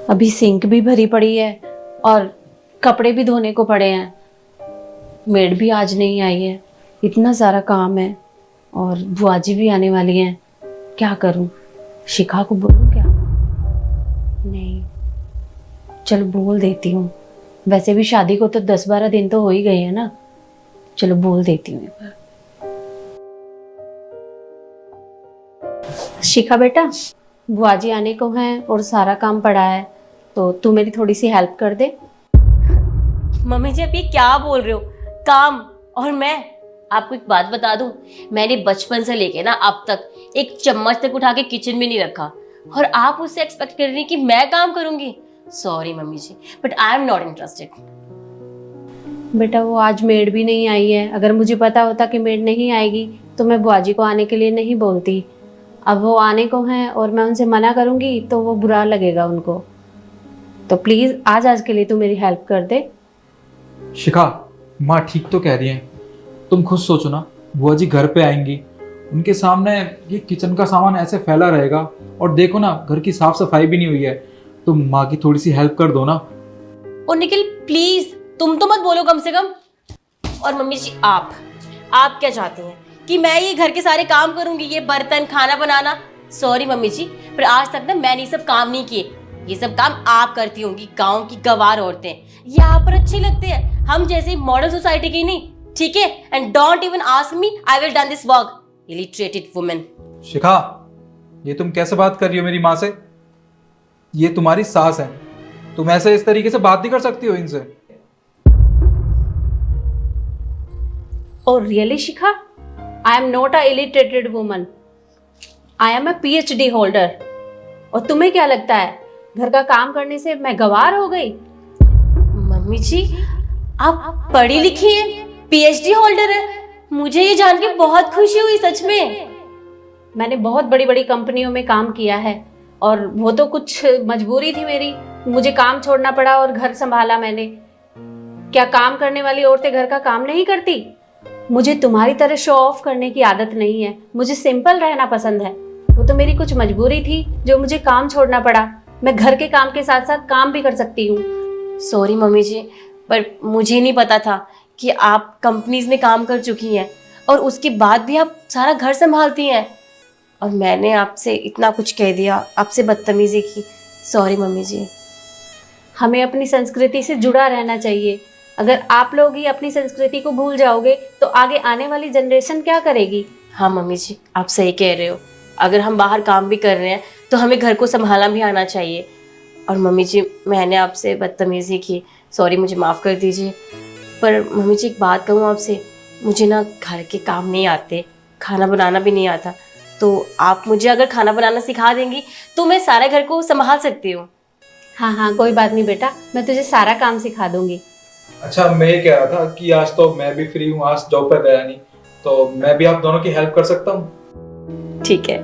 अभी सिंक भी भरी पड़ी है और कपड़े भी धोने को पड़े हैं। मेड भी आज नहीं आई है, इतना सारा काम है और बुआ जी भी आने वाली हैं। क्या करूं? शिखा को बोलूं क्या? नहीं, चलो बोल देती हूँ। वैसे भी शादी को तो 10-12 दिन तो हो ही गए हैं ना। चलो बोल देती हूँ एक बार। शिखा बेटा, बुआ जी आने को हैं और सारा काम पड़ा है, तो तू मेरी थोड़ी सी हेल्प कर दे। मम्मी जी, आप ये क्या बोल रहे हो? काम और मैं आपको एक बात बता दूं, मैंने बचपन से लेके ना अब तक एक चम्मच तक उठा के किचन में नहीं रखा, और आप उससे एक्सपेक्ट कर रही हैं कि मैं काम करूंगी? Sorry mummy ji, but I am not interested. बेटा वो आज मेड भी नहीं आई है। अगर मुझे पता होता कि मेड नहीं आएगी तो मैं बुआ जी को आने के लिए नहीं बोलती। अब वो आने को हैं और मैं उनसे मना करूंगी तो वो बुरा लगेगा उनको। तो प्लीज आज आज के लिए तू मेरी हेल्प कर दे। शिखा, माँ ठीक तो कह रही हैं। तुम खुद सोचो ना, बुआ जी घर पे आएंगी, उनके सामने ये किचन का सामान ऐसे फैला रहेगा, और देखो ना घर की साफ सफाई भी नहीं हुई है। तुम माँ की थोड़ी सी हेल्प कर दो ना। और निखिल प्लीज, तुम तो मत बोलो कम से कम। और मम्मी जी, आप क्या चाहती हैं कि मैं ये घर के सारे काम करूंगी, ये बर्तन खाना बनाना? सॉरी मम्मी जी, पर आज तक ना मैंने ये सब काम नहीं किए। ये सब काम आप करती होंगी, गांव की गंवार औरतें। ये आप पर अच्छे लगते हैं, हम जैसे मॉडर्न सोसाइटी की नहीं, ठीक है? And don't even ask me, I will done this work. Illiterated women. Shikha, ये तुम कैसे बात कर रही हो मेरी माँ से? ये तुम्हारी सास है, तुम ऐसे इस तरीके से बात नहीं कर सकती हो इनसे। Oh really, Shikha? I am not a illiterate woman. I am a PhD holder. और तुम्हें क्या लगता है घर का काम करने से मैं गंवार हो गई? मम्मी जी, आप पढ़ी लिखी हैं, पीएचडी होल्डर है। मुझे ये जान के बहुत खुशी हुई सच में। मैंने बहुत बड़ी बड़ी कंपनियों में काम किया है और वो तो कुछ मजबूरी थी मेरी, मुझे काम छोड़ना पड़ा और घर संभाला मैंने। क्या काम करने वाली औरतें घर का काम नहीं करती? मुझे तुम्हारी तरह शो ऑफ करने की आदत नहीं है, मुझे सिंपल रहना पसंद है। वो तो मेरी कुछ मजबूरी थी जो मुझे काम छोड़ना पड़ा। मैं घर के काम के साथ साथ काम भी कर सकती हूँ। सॉरी मम्मी जी, पर मुझे नहीं पता था कि आप कंपनीज में काम कर चुकी हैं और उसके बाद भी आप सारा घर संभालती हैं, और मैंने आपसे इतना कुछ कह दिया, आपसे बदतमीजी की। सॉरी मम्मी जी। हमें अपनी संस्कृति से जुड़ा रहना चाहिए। अगर आप लोग ही अपनी संस्कृति को भूल जाओगे तो आगे आने वाली जनरेशन क्या करेगी? हाँ मम्मी जी, आप सही कह रहे हो। अगर हम बाहर काम भी कर रहे हैं तो हमें घर को संभालना भी आना चाहिए। और मम्मी जी, मैंने आपसे बदतमीजी की, सॉरी, मुझे माफ़ कर दीजिए। पर मम्मी जी, एक बात कहूँ आपसे, मुझे ना घर के काम नहीं आते, खाना बनाना भी नहीं आता। तो आप मुझे अगर खाना बनाना सिखा देंगी तो मैं सारे घर को संभाल सकती हूँ। हाँ हाँ, कोई बात नहीं बेटा, मैं तुझे सारा काम सिखा दूंगी। अच्छा, मैं ये कह रहा था कि आज तो मैं भी फ्री हूँ, आज जॉब पर गया नहीं, तो मैं भी आप दोनों की हेल्प कर सकता हूँ। ठीक है।